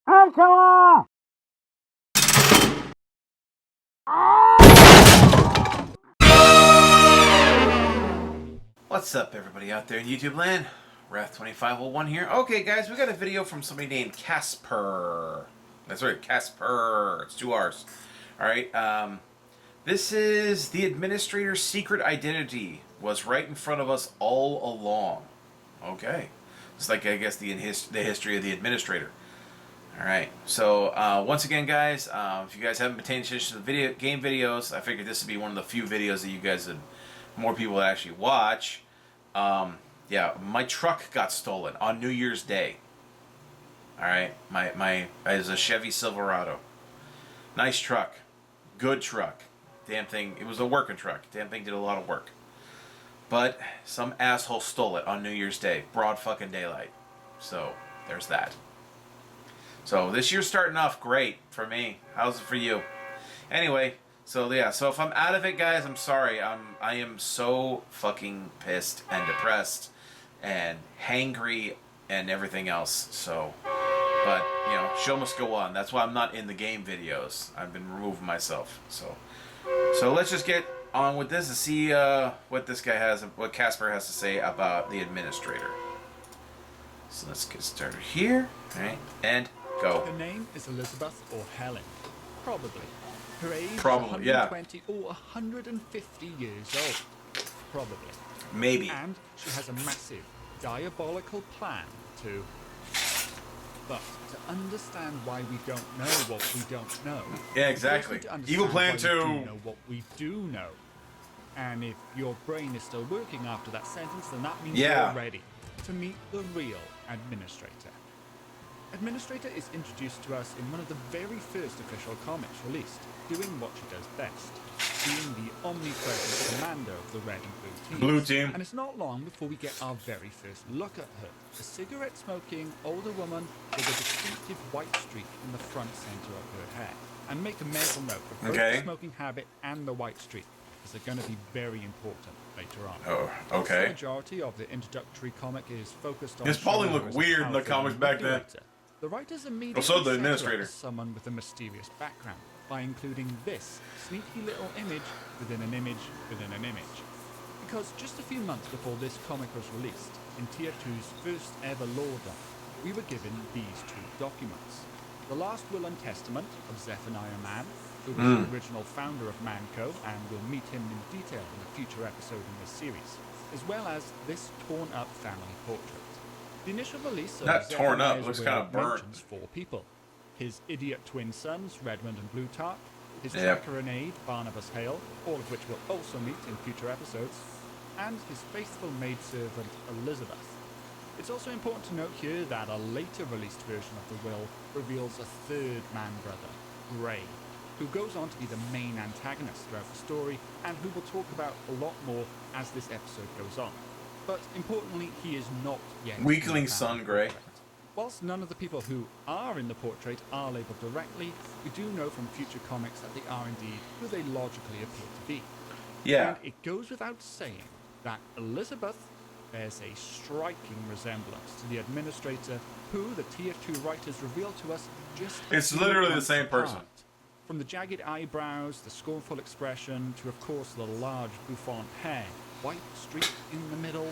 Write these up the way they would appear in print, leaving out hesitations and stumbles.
Angela! What's up, everybody out there in YouTube land? Wrath2501 here. Okay, guys, we got a video from somebody named Casper. That's right, Casper. It's 2 R's. Alright, this is the administrator's secret identity was right in front of us all along. Okay. It's like, I guess, the history of the administrator. Alright, so once again, guys, if you guys haven't been paying attention to the game videos, I figured this would be one of the few videos that you guys would, more people would actually watch. Yeah, my truck got stolen on New Year's Day. Alright, it was a Chevy Silverado. Nice truck. Good truck. Damn thing, it was a working truck. Damn thing did a lot of work. But some asshole stole it on New Year's Day. Broad fucking daylight. So, there's that. So this year's starting off great for me. How's it for you? Anyway, so yeah, so if I'm out of it, guys, I'm sorry. I am so fucking pissed and depressed and hangry and everything else. So, but you know, show must go on. That's why I'm not in the game videos. I've been removing myself. So let's just get on with this and see what this guy has, what Casper has to say about the administrator. So let's get started here, all right, and go. Her name is Elizabeth or Helen. Probably. Her age is Probably, 120 or 150 years old. Probably. Maybe. And she has a massive, diabolical plan to... But to understand why we don't know what we don't know... Yeah, exactly. Evil plan to to... know what we do know. And if your brain is still working after that sentence, then that means you're ready to meet the real administrator. Administrator is introduced to us in one of the very first official comics released, doing what she does best, being the omnipresent commander of the red and blue teams. Blue team. And it's not long before we get our very first look at her, a cigarette-smoking older woman with a distinctive white streak in the front center of her hair. And make a mental note of both the smoking habit and the white streak, because they're going to be very important later on. Oh, okay. The majority of the introductory comic is focused on... This Pauline looked weird in the comics back then. The writers immediately Also the set her up administrator. as someone with a mysterious background by including this sneaky little image within an image within an image. Because just a few months before this comic was released, in TF2's first ever lore dump, we were given these 2 documents. The last will and testament of Zephaniah Mann, who was the original founder of Manco, and we'll meet him in detail in a future episode in this series, as well as this torn up family portrait. The initial release of Not torn up, Zephaniah's looks will kind of burnt. mentions 4 people. His idiot twin sons, Redmond and Plutarch, his tracker and aide, Barnabas Hale, all of which we'll also meet in future episodes, and his faithful maidservant, Elizabeth. It's also important to note here that a later released version of the will reveals a 3rd man-brother, Gray, who goes on to be the main antagonist throughout the story, and who we'll talk about a lot more as this episode goes on. But importantly, he is not yet... Weakling son, Gray. Whilst none of the people who are in the portrait are labelled directly, we do know from future comics that they are indeed who they logically appear to be. Yeah. And it goes without saying that Elizabeth bears a striking resemblance to the administrator who the TF2 writers reveal to us just... It's literally the same person. From the jagged eyebrows, the scornful expression, to of course the large bouffant hair, white streak in the middle,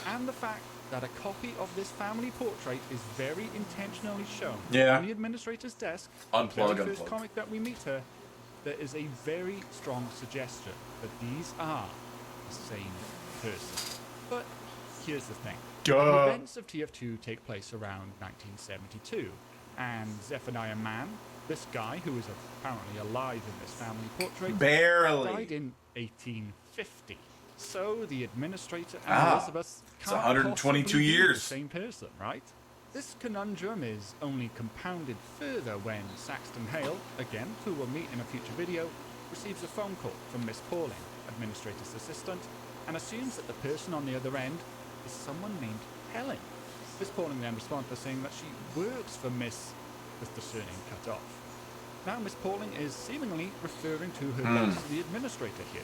and the fact that a copy of this family portrait is very intentionally shown on the administrator's desk. The very first comic that we meet her, there is a very strong suggestion that these are the same person. But here's the thing. The events of TF2 take place around 1972, and Zephaniah Mann, this guy who is apparently alive in this family portrait, died in 1850. So the administrator and Elizabeth can't 122 years. The same person, right? This conundrum is only compounded further when Saxton Hale, again, who we'll meet in a future video, receives a phone call from Miss Pauling, administrator's assistant, and assumes that the person on the other end is someone named Helen. Miss Pauling then responds by saying that she works for Miss, with the surname cut off. Now Miss Pauling is seemingly referring to her boss, the administrator here,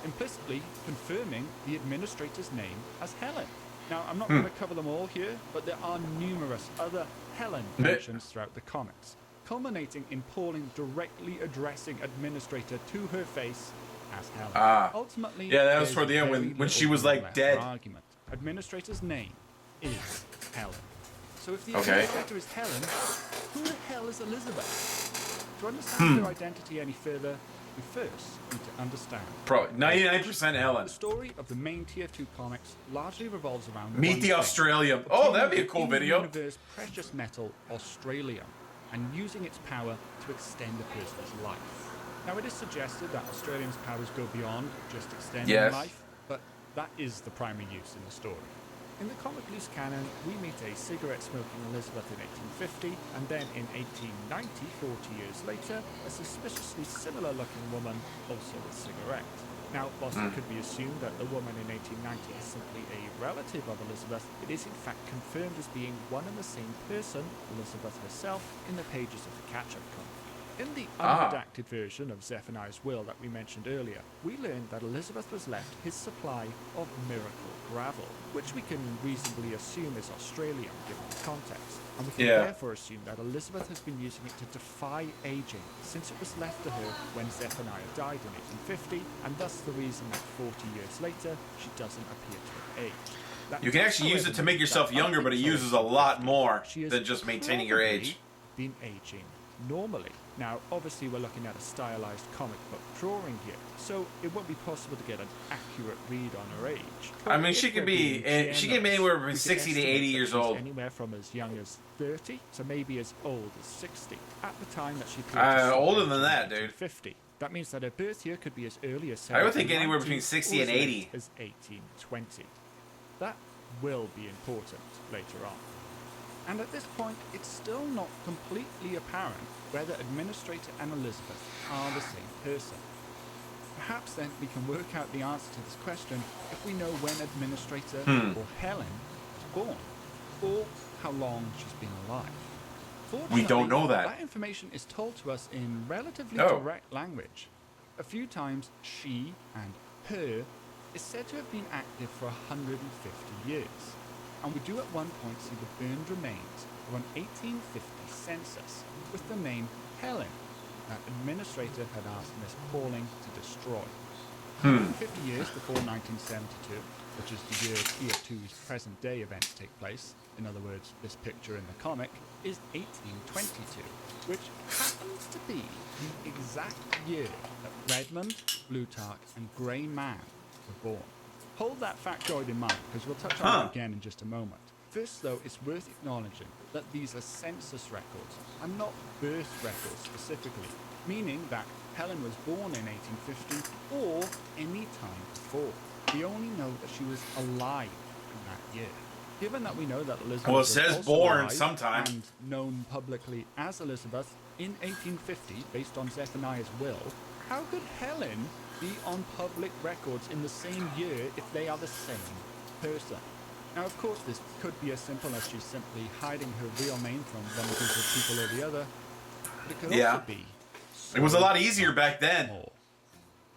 implicitly confirming the administrator's name as Helen. Now, I'm not going to cover them all here, but there are numerous other Helen mentions throughout the comics, culminating in Pauling directly addressing Administrator to her face as Helen. Ultimately, yeah, that was toward the end when she was like dead. Argument. Administrator's name is Helen. So if the administrator is Helen, who the hell is Elizabeth? To understand her identity any further, we first need to understand. Probably 99% Helen. The story of the main TF2 comics largely revolves around Meet the Australium. Oh, that'd be a cool video. Universe precious metal Australium, and using its power to extend a person's life. Now, it is suggested that Australium's powers go beyond just extending life, but that is the primary use in the story. In the comic loose canon, we meet a cigarette-smoking Elizabeth in 1850, and then in 1890, 40 years later, a suspiciously similar-looking woman, also with cigarettes. Now, whilst it could be assumed that the woman in 1890 is simply a relative of Elizabeth, it is in fact confirmed as being one and the same person, Elizabeth herself, in the pages of the catch-up comic. In the unredacted version of Zephaniah's will that we mentioned earlier, we learned that Elizabeth was left his supply of miracle gravel, which we can reasonably assume is Australian given the context, and we can therefore assume that Elizabeth has been using it to defy aging since it was left to her when Zephaniah died in 1850, and thus the reason that 40 years later she doesn't appear to have aged. You can actually use it to make yourself younger, but it uses a lot more than just maintaining your age. Been aging normally. Now, obviously, we're looking at a stylized comic book drawing here, so it won't be possible to get an accurate read on her age. But I mean, she can be anywhere from 60 to 80 years old. Anywhere from as young as 30 to maybe as old as 60 at the time that she appeared. Older than that, dude. 50. That means that her birth year could be as early as I would think anywhere between 60 and 80. As 1820. That will be important later on. And at this point, it's still not completely apparent whether Administrator and Elizabeth are the same person. Perhaps then we can work out the answer to this question if we know when Administrator or Helen was born, or how long she's been alive. We don't know that. That information is told to us in relatively direct language. A few times, she and her is said to have been active for 150 years. And we do at one point see the burned remains of an 1850 census with the name Helen that Administrator had asked Miss Pauling to destroy. 50 years before 1972, which is the year TF2's present-day events take place, in other words, this picture in the comic, is 1822, which happens to be the exact year that Redmond, Blutarch, and Grey Man were born. Hold that factoid in mind, because we'll touch on it again in just a moment. First, though, it's worth acknowledging that these are census records, and not birth records specifically, meaning that Helen was born in 1850 or any time before. We only know that she was alive in that year. Given that we know that Elizabeth was also born alive sometime and known publicly as Elizabeth in 1850, based on Zephaniah's will, how could Helen be on public records in the same year if they are the same person? Now, of course, this could be as simple as she's simply hiding her real name from one group of people or the other, but it could also be it was a lot easier back then. more.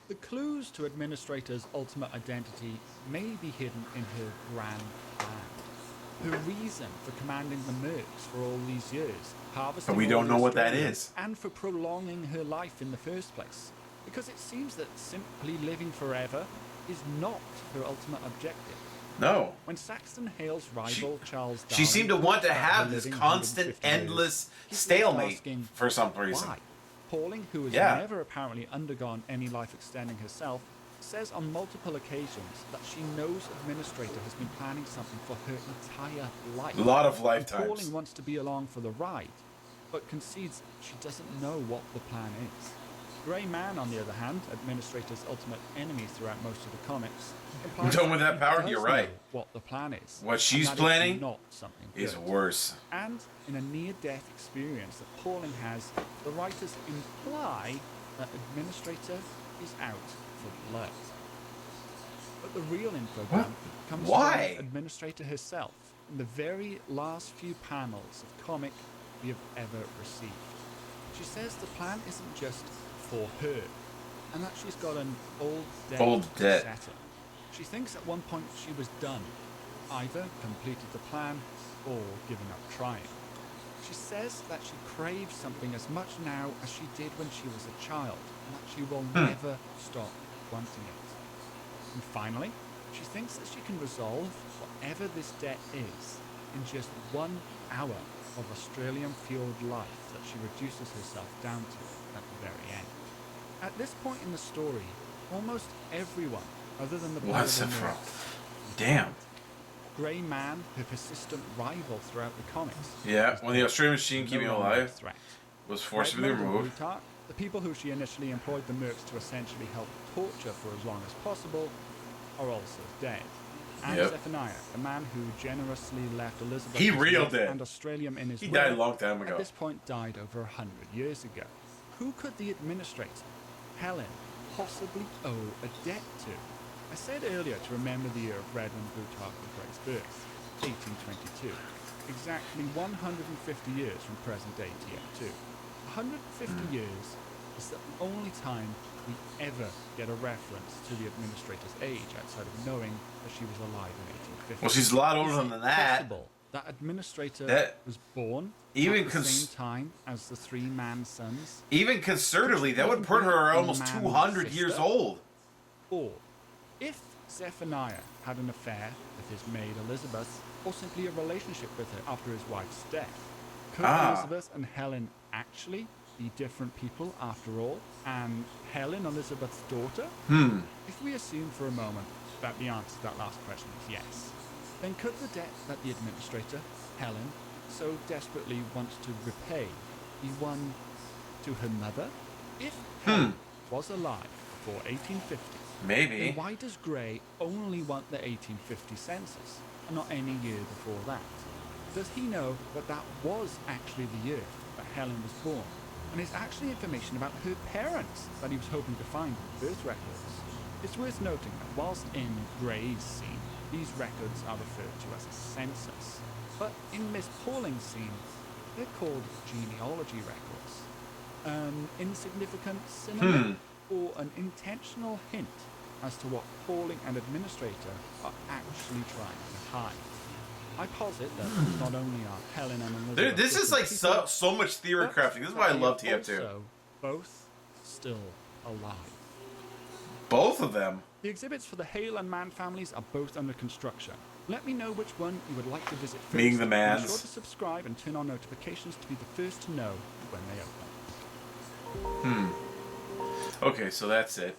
The clues to Administrator's ultimate identity may be hidden in her grand plan, her reason for commanding the mercs for all these years, harvesting But we don't all know what that Australia, is. and for prolonging her life in the first place. Because it seems that simply living forever is not her ultimate objective. No. When Saxton Hale's rival Charles She seemed to want to have this constant, endless stalemate for some reason. Why? Pauling, who has never apparently undergone any life extending herself, says on multiple occasions that she knows Administrator has been planning something for her entire life. A lot of And lifetimes. Pauling wants to be along for the ride, but concedes she doesn't know what the plan is. Grey Man, on the other hand, Administrator's ultimate enemy throughout most of the comics, implies Done with that power, he you're does right. know what the plan is. What she's and that planning is not something is good. worse. And in a near-death experience that Pauling has, the writers imply that Administrator is out for blood. But the real info comes Why? from Administrator herself in the very last few panels of comic we have ever received. She says the plan isn't just for her, and that she's got an old debt. Setter. She thinks at one point she was done, either completed the plan or given up trying. She says that she craves something as much now as she did when she was a child, and that she will never stop wanting it. And finally, she thinks that she can resolve whatever this debt is in just 1 hour of Australian field life that she reduces herself down to at the very end. At this point in the story, almost everyone, other than the What's it Bible from? nurse, Damn. Grey Man, her persistent rival throughout the comics. Yeah, is when the Australian machine no keeping him longer a alive threat. was forcibly Redmond and removed. Plutarch, the people who she initially employed the mercs to essentially help torture for as long as possible, are also dead. And Yep. Zephaniah, the man who generously left Elizabeth He real and dead. Australium in his He will, died a long time at ago. this point died over 100 years ago. Who could the administrator, Helen, possibly owe a debt to? I said earlier to remember the year of Redmond, Plutarch and Gray's birth, 1822. Exactly 150 years from present-day TF2. 150 years is the only time we ever get a reference to the administrator's age outside of knowing that she was alive in 1850. Well, she's a lot older Is than it that. possible that administrator That- was born even at the same time as the three man sons? Even conservatively, that would put her almost 200 years old. Or, if Zephaniah had an affair with his maid Elizabeth, or simply a relationship with her after his wife's death, could Elizabeth and Helen actually be different people after all? And Helen Elizabeth's daughter? If we assume for a moment that the answer to that last question is yes, then could the debt that the administrator, Helen, so desperately wants to repay be one to her mother? If Helen was alive before 1850, Maybe. then why does Gray only want the 1850 census and not any year before that? Does he know that that was actually the year that Helen was born, and is actually information about her parents that he was hoping to find in birth records? It's worth noting that whilst in Gray's scene, these records are referred to as a census, but in Miss Pauling's scene, they're called genealogy records. An insignificant synonym or an intentional hint as to what Pauling and administrator are actually trying to hide. I posit that not only are Helen and Elizabeth This is like so much theory but crafting. This is why I they love are TF2. also both still alive. Both of them. The exhibits for the Hale and Mann families are both under construction. Let me know which one you would like to visit first. Being the Be Manns. sure to subscribe and turn on notifications to be the first to know when they open. Okay, so that's it.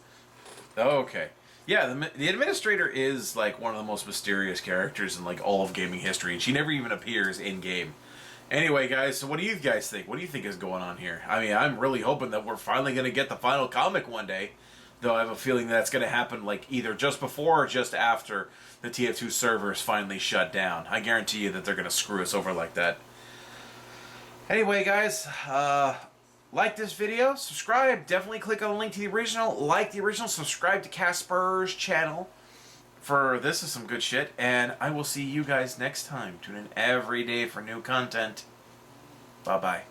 Oh, okay. Yeah, the administrator is like one of the most mysterious characters in like all of gaming history, and she never even appears in game. Anyway, guys, so what do you guys think? What do you think is going on here? I mean, I'm really hoping that we're finally going to get the final comic one day, though I have a feeling that's going to happen like either just before or just after the TF2 servers finally shut down. I guarantee you that they're going to screw us over like that. Anyway, guys, like this video, subscribe, definitely click on the link to the original, like the original, subscribe to Casper's channel for this is some good shit, and I will see you guys next time. Tune in every day for new content. Bye-bye.